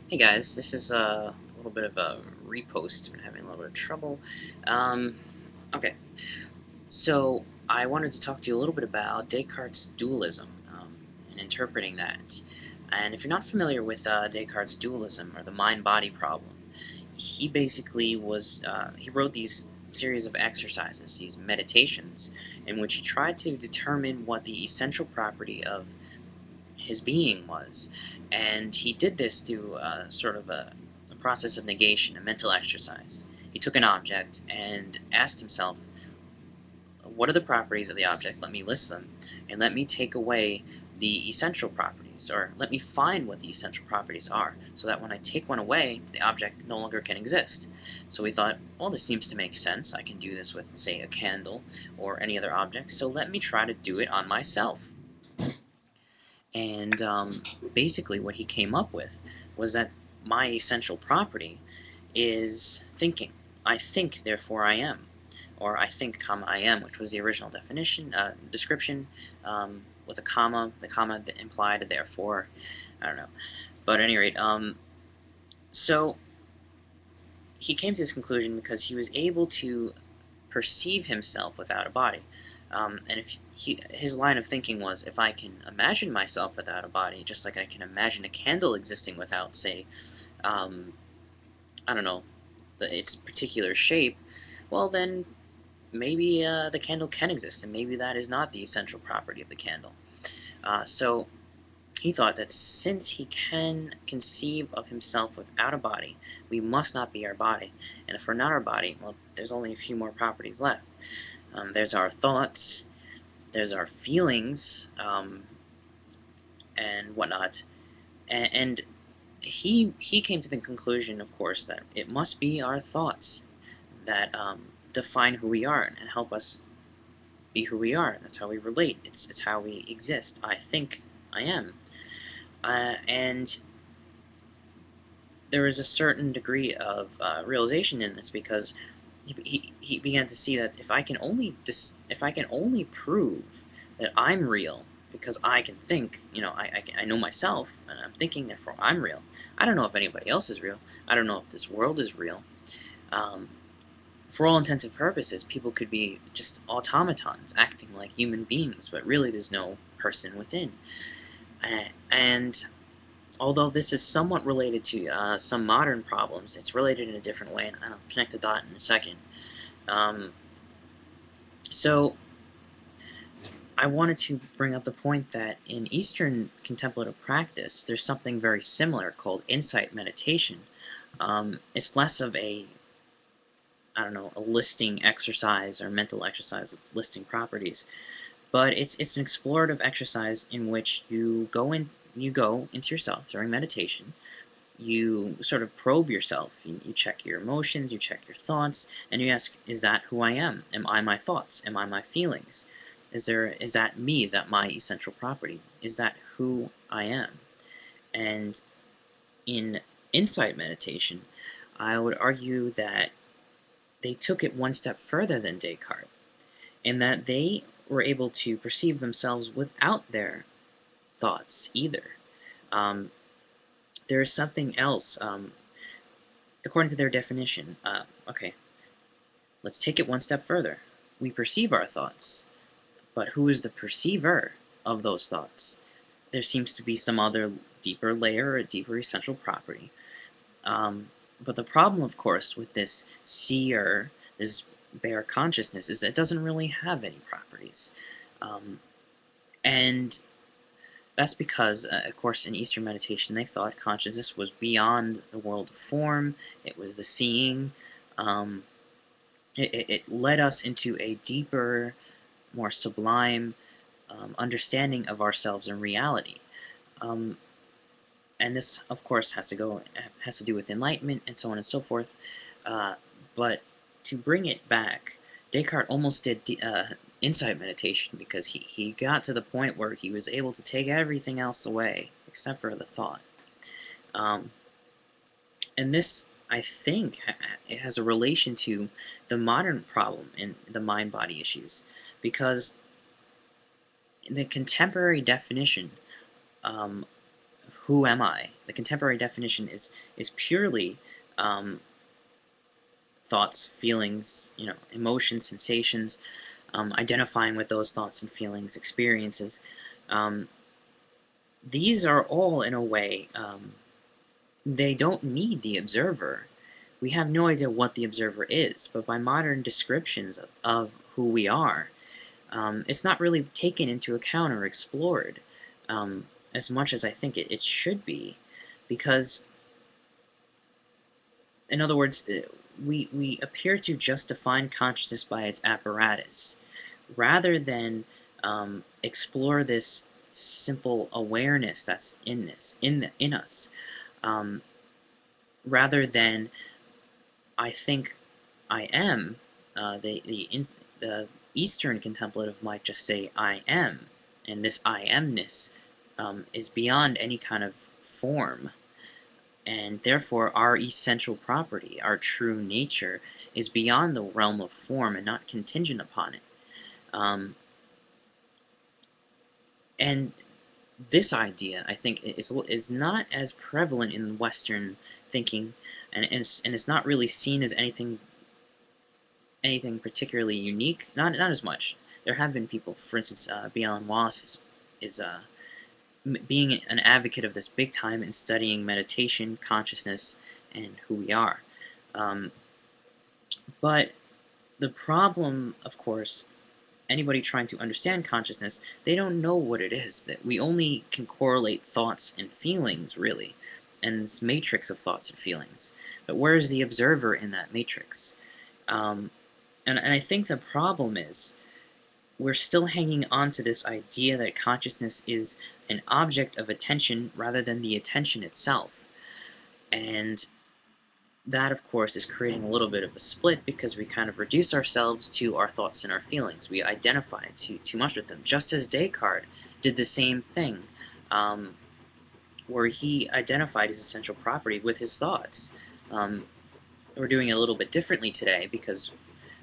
Hey guys, this is a little bit of a repost. I'm having a little bit of trouble. Um, okay, so I wanted to talk to you a little bit about Descartes' dualism and interpreting that. And if you're not familiar with Descartes' dualism or the mind-body problem, he basically he wrote these series of exercises, these meditations, in which he tried to determine what the essential property of his being was. And he did this through sort of a process of negation, a mental exercise. He took an object and asked himself, what are the properties of the object? Let me list them, and let me take away the essential properties, or let me find what the essential properties are, so that when I take one away, the object no longer can exist. So we thought, well, this seems to make sense. I can do this with, say, a candle or any other object, so let me try to do it on myself. And basically what he came up with was that my essential property is thinking. I think, therefore I am. Or I think, comma, I am, which was the original description, with a comma. The comma that implied a therefore. I don't know. But at any rate, so he came to this conclusion because he was able to perceive himself without a body. And his line of thinking was, if I can imagine myself without a body, just like I can imagine a candle existing without, say, um, I don't know, its particular shape, well then maybe the candle can exist, and maybe that is not the essential property of the candle. So he thought that since he can conceive of himself without a body, we must not be our body. And if we're not our body, well, there's only a few more properties left. There's our thoughts, there's our feelings, and whatnot. And he came to the conclusion, of course, that it must be our thoughts that define who we are and help us be who we are. That's how we relate. It's how we exist. I think I am. And there is a certain degree of realization in this, because he began to see that if I can only prove that I'm real because I can think, I know myself and I'm thinking, therefore I'm real. I don't know if anybody else is real. I don't know if this world is real. Um, for all intents and purposes, people could be just automatons acting like human beings, but really there's no person within. And although this is somewhat related to some modern problems, it's related in a different way, and I'll connect the dot in a second. Um, so I wanted to bring up the point that in Eastern contemplative practice, there's something very similar called insight meditation. It's less of I don't know, a listing exercise or mental exercise of listing properties, but it's an explorative exercise in which you go into yourself during meditation. You sort of probe yourself. You check your emotions, you check your thoughts, and you ask, is that who I am? Am I my thoughts? Am I my feelings? Is that me? Is that my essential property? Is that who I am? And in insight meditation, I would argue that they took it one step further than Descartes, in that they were able to perceive themselves without their thoughts either. Um, there is something else, according to their definition. Okay, let's take it one step further. We perceive our thoughts, but who is the perceiver of those thoughts? There seems to be some other deeper layer, or a deeper essential property. But the problem, of course, with this seer, this bare consciousness, is that it doesn't really have any properties. Um, and that's because, of course, in Eastern meditation, they thought consciousness was beyond the world of form. It was the seeing. Um, it led us into a deeper, more sublime understanding of ourselves and reality. Um, and this, of course, has to do with enlightenment and so on and so forth. Uh, but to bring it back, Descartes almost did insight meditation, because he got to the point where he was able to take everything else away except for the thought. Um, and this, I think, it has a relation to the modern problem in the mind-body issues, because the contemporary definition um, of who am I? The contemporary definition is purely thoughts, feelings, emotions, sensations, identifying with those thoughts and feelings, experiences. Um, these are all, in a way, they don't need the observer. We have no idea what the observer is, but by modern descriptions of who we are, it's not really taken into account or explored as much as I think it should be, because, in other words, we appear to just define consciousness by its apparatus, rather than explore this simple awareness that's in us, um, rather than I think I am. The Eastern contemplative might just say I am, and this I amness is beyond any kind of form, and therefore our essential property, our true nature, is beyond the realm of form and not contingent upon it. Um, and this idea, I think, is not as prevalent in Western thinking, and it's not really seen as anything particularly unique. Not as much. There have been people, for instance, Beyond Wallace is being an advocate of this big time in studying meditation, consciousness, and who we are. Um, but the problem, of course, anybody trying to understand consciousness, they don't know what it is. That we only can correlate thoughts and feelings, really, and this matrix of thoughts and feelings. But where is the observer in that matrix? Um, and I think the problem is we're still hanging on to this idea that consciousness is an object of attention rather than the attention itself. And that, of course, is creating a little bit of a split because we kind of reduce ourselves to our thoughts and our feelings. We identify too much with them, just as Descartes did the same thing, where he identified his essential property with his thoughts. We're doing it a little bit differently today because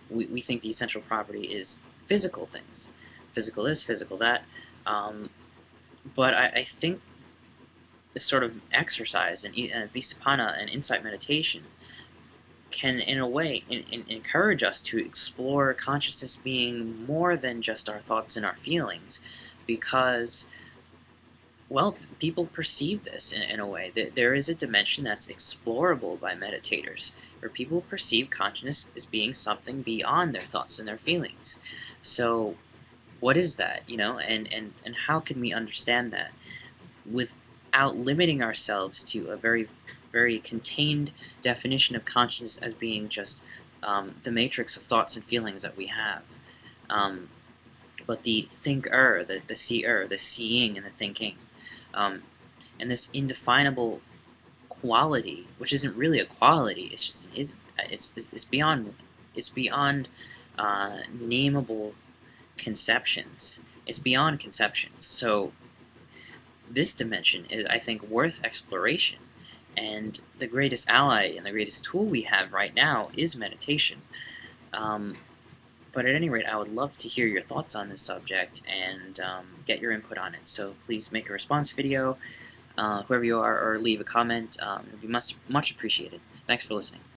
we think the essential property is physical things. Physical this, physical that. But I think this sort of exercise and Vipassana and insight meditation can, in a way, encourage us to explore consciousness being more than just our thoughts and our feelings, because, well, people perceive this in a way. There is a dimension that's explorable by meditators, where people perceive consciousness as being something beyond their thoughts and their feelings. So, what is that, and how can we understand that without limiting ourselves to a very, very contained definition of consciousness as being just the matrix of thoughts and feelings that we have? But the thinker, the seer, the seeing and the thinking, and this indefinable quality, which isn't really a quality, it's just it's beyond nameable conceptions. It's beyond conceptions. So this dimension is, I think, worth exploration. And the greatest ally and the greatest tool we have right now is meditation. But at any rate, I would love to hear your thoughts on this subject and get your input on it. So please make a response video, whoever you are, or leave a comment. It would be much appreciated. Thanks for listening.